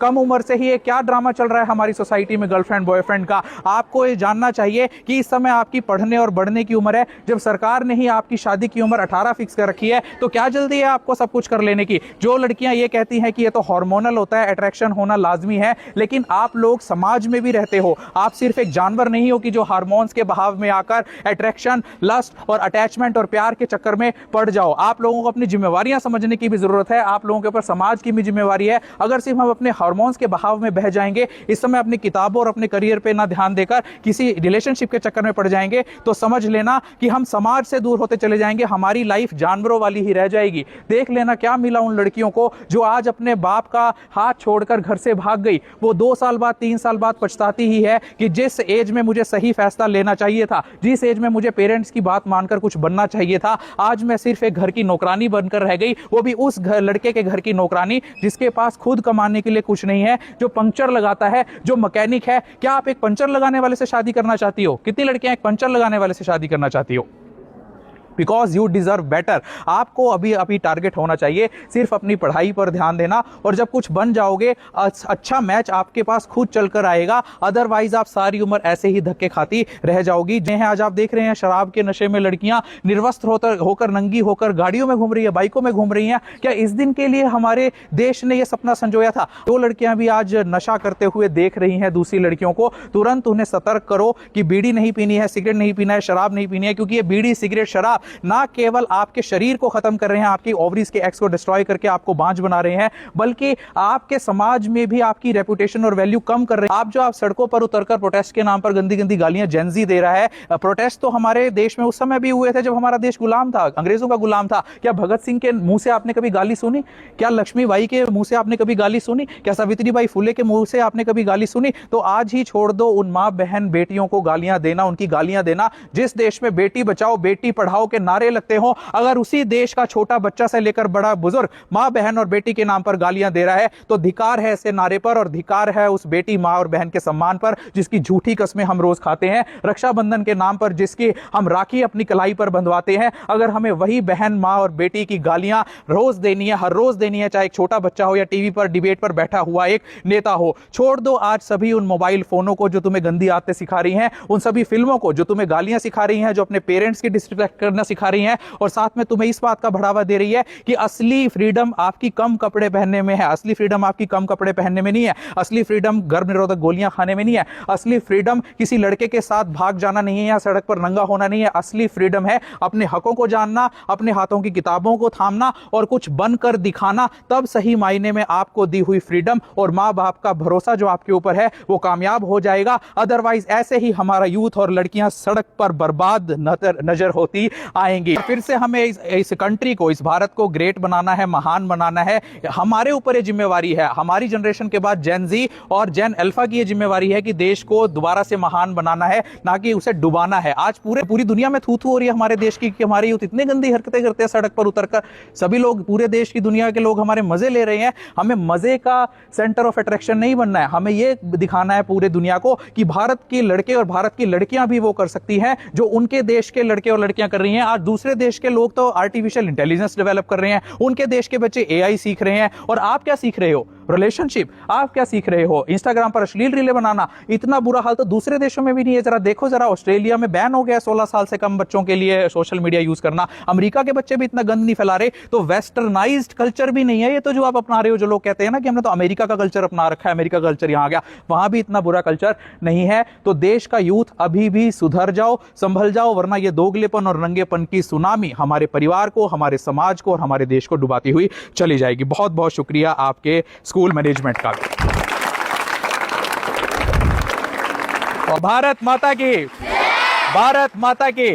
कम उम्र से ही ये क्या ड्रामा चल रहा है हमारी सोसाइटी में गर्लफ्रेंड बॉयफ्रेंड का। आपको ये जानना चाहिए कि इस समय आपकी पढ़ने और बढ़ने की उम्र है। जब सरकार ने ही आपकी शादी की उम्र 18 फिक्स कर रखी है तो क्या जल्दी है आपको सब कुछ कर लेने की। जो लड़कियां ये कहती हैं कि ये तो हार्मोनल होता है, अट्रैक्शन होना लाजमी है, लेकिन आप लोग समाज में भी रहते हो। आप सिर्फ एक जानवर नहीं हो कि जो हार्मोन्स के बहाव में आकर अट्रैक्शन, लस्ट और अटैचमेंट और प्यार के चक्कर में पड़ जाओ। आप लोगों को अपनी जिम्मेवारियां समझने की भी जरूरत है। आप लोगों के ऊपर समाज की भी जिम्मेवारी है। अगर सिर्फ हम अपने हार्मोन्स के बहाव में बह जाएंगे, इस समय अपनी किताबों और अपने करियर पे ना ध्यान देकर किसी रिलेशनशिप के चक्कर में पड़ जाएंगे, तो समझ लेना कि हम समाज से दूर होते चले जाएंगे। हमारी लाइफ जानवरों वाली ही रह जाएगी। देख लेना क्या मिला उन लड़कियों को जो आज अपने बाप का हाथ छोड़कर घर से भाग गई। वो 2 साल बाद 3 साल बाद पछताती ही है कि जिस एज में मुझे सही फैसला लेना चाहिए था, जिस एज में मुझे पेरेंट्स की बात मानकर कुछ बनना चाहिए था, आज मैं सिर्फ एक घर की नौकरानी बनकर रह गई। वो भी उस लड़के के घर की नौकरानी जिसके पास खुद कमाने के लिए कुछ नहीं है, जो पंक्चर लगाता है, जो मैकेनिक है। क्या आप एक पंक्चर लगाने वाले से शादी करना चाहती हो? कितनी लड़कियां एक पंक्चर लगाने वाले से शादी करना चाहती हो? Because you deserve better. आपको अभी टारगेट होना चाहिए सिर्फ अपनी पढ़ाई पर ध्यान देना, और जब कुछ बन जाओगे अच्छा मैच आपके पास खुद चलकर आएगा। अदरवाइज आप सारी उम्र ऐसे ही धक्के खाती रह जाओगी। जिन्हें आज आप देख रहे हैं शराब के नशे में लड़कियां निर्वस्त्र होकर नंगी होकर गाड़ियों में घूम रही है, बाइकों में घूम रही हैं। क्या इस दिन के लिए हमारे देश ने यह सपना संजोया था? जो लड़कियां भी आज नशा करते हुए देख रही हैं दूसरी लड़कियों को, तुरंत उन्हें सतर्क करो कि बीड़ी नहीं पीनी है, सिगरेट नहीं पीना है, शराब नहीं पीनी है। क्योंकि ये बीड़ी, सिगरेट, शराब ना केवल आपके शरीर को खत्म कर रहे हैं, आपकी ओवरीज के एक्स को डिस्ट्रॉय करके आपको बांझ बना रहे हैं, बल्कि आपके समाज में भी आपकी रेपुटेशन और वैल्यू कम कर रहे हैं। आप सड़कों पर उतरकर प्रोटेस्ट के नाम पर गंदी गंदी गालियां जेनजी दे रहा है। प्रोटेस्ट तो हमारे देश में उस समय भी हुए थे जब हमारा देश गुलाम था, अंग्रेजों का गुलाम था। क्या भगत सिंह के मुंह से आपने कभी गाली सुनी? क्या लक्ष्मीबाई के मुंह से आपने कभी गाली सुनी? क्या सावित्रीबाई फुले के मुंह से आपने कभी गाली सुनी? तो आज ही छोड़ दो उन मां बहन बेटियों को गालियां देना, उनकी गालियां देना। जिस देश में बेटी बचाओ बेटी पढ़ाओ के नारे लगते हो, अगर उसी देश का छोटा बच्चा से लेकर बड़ा बुजुर्ग मां बहन और बेटी के नाम पर गालियां दे रहा है, तो धिकार है ऐसे नारे पर, और धिकार है उस बेटी मां और बहन के सम्मान पर जिसकी झूठी कस्में हम रोज खाते हैं। रक्षाबंधन के नाम पर जिसकी हम राखी अपनी कलाई पर बंधवाते हैं, अगर हमें वही बहन मां और बेटी की गालियां रोज देनी है, हर रोज देनी है, चाहे एक छोटा बच्चा हो या टीवी पर डिबेट पर बैठा हुआ एक नेता हो। छोड़ दो आज सभी उन मोबाइल फोनों को जो तुम्हें गंदी आदतें सिखा रही हैं, उन सभी फिल्मों को जो तुम्हें गालियां सिखा रही हैं, जो अपने पेरेंट्स की डिसरिस्पेक्ट करना सिखा रही हैं, और साथ में तुम्हें इस बात का बढ़ावा दे रही है कि असली फ्रीडम आपकी कम कपड़े पहनने में है। असली फ्रीडम आपकी कम कपड़े पहनने में नहीं है। असली फ्रीडम गर्भ निरोधक गोलियां खाने में नहीं है। असली फ्रीडम किसी लड़के के साथ भाग जाना नहीं है या सड़क पर नंगा होना नहीं है। असली फ्रीडम है अपने हकों को जानना, अपने हाथों की किताबों को थामना और कुछ बनकर दिखाना। तब सही मायने में आपको दी हुई फ्रीडम और मां बाप का भरोसा जो आपके ऊपर है वो कामयाब हो जाएगा। अदरवाइज ऐसे ही हमारा यूथ और लड़कियां सड़क पर बर्बाद नजर होती आएंगी। फिर से हमें इस कंट्री को, इस भारत को ग्रेट बनाना है, महान बनाना है। हमारे ऊपर ये जिम्मेवारी है। हमारी जनरेशन के बाद जेन जी और जेन अल्फा की ये जिम्मेवारी है कि देश को दोबारा से महान बनाना है, ना कि उसे डुबाना है। आज पूरी दुनिया में थू थू हो रही है हमारे देश की कि हमारे यूथ इतनी गंदी हरकतें करते हैं सड़क पर उतरकर। सभी लोग, पूरे देश की दुनिया के लोग हमारे मजे ले रहे हैं। हमें मजे का सेंटर ऑफ अट्रैक्शन नहीं बनना है। हमें यह दिखाना है पूरे दुनिया को कि भारत के लड़के और भारत की लड़कियां भी वो कर सकती हैं जो उनके देश के लड़के और लड़कियां कर रही हैं। आज दूसरे देश के लोग तो आर्टिफिशियल इंटेलिजेंस डेवलप कर रहे हैं, उनके देश के बच्चे एआई सीख रहे हैं, और आप क्या सीख रहे हो? रिलेशनशिप। आप क्या सीख रहे हो? इंस्टाग्राम पर अश्लील रीलें बनाना। इतना बुरा हाल तो दूसरे देशों में भी नहीं है। जरा देखो, जरा ऑस्ट्रेलिया में बैन हो गया 16 साल से कम बच्चों के लिए सोशल मीडिया यूज करना। अमेरिका के बच्चे भी इतना गंद नहीं फैला रहे। तो वेस्टर्नाइज्ड कल्चर भी नहीं है ये तो जो आप अपना रहे हो। जो लोग कहते हैं ना कि हमने तो अमेरिका का कल्चर अपना रखा है, अमेरिका कल्चर यहां आ गया, वहां भी इतना बुरा कल्चर नहीं है। तो देश का यूथ अभी भी सुधर जाओ, संभल जाओ, वरना ये दोगलेपन और नंगेपन की सुनामी हमारे परिवार को, हमारे समाज को और हमारे देश को डुबाती हुई चली जाएगी। बहुत बहुत शुक्रिया आपके स्कूल मैनेजमेंट का। भारत माता की, भारत माता की।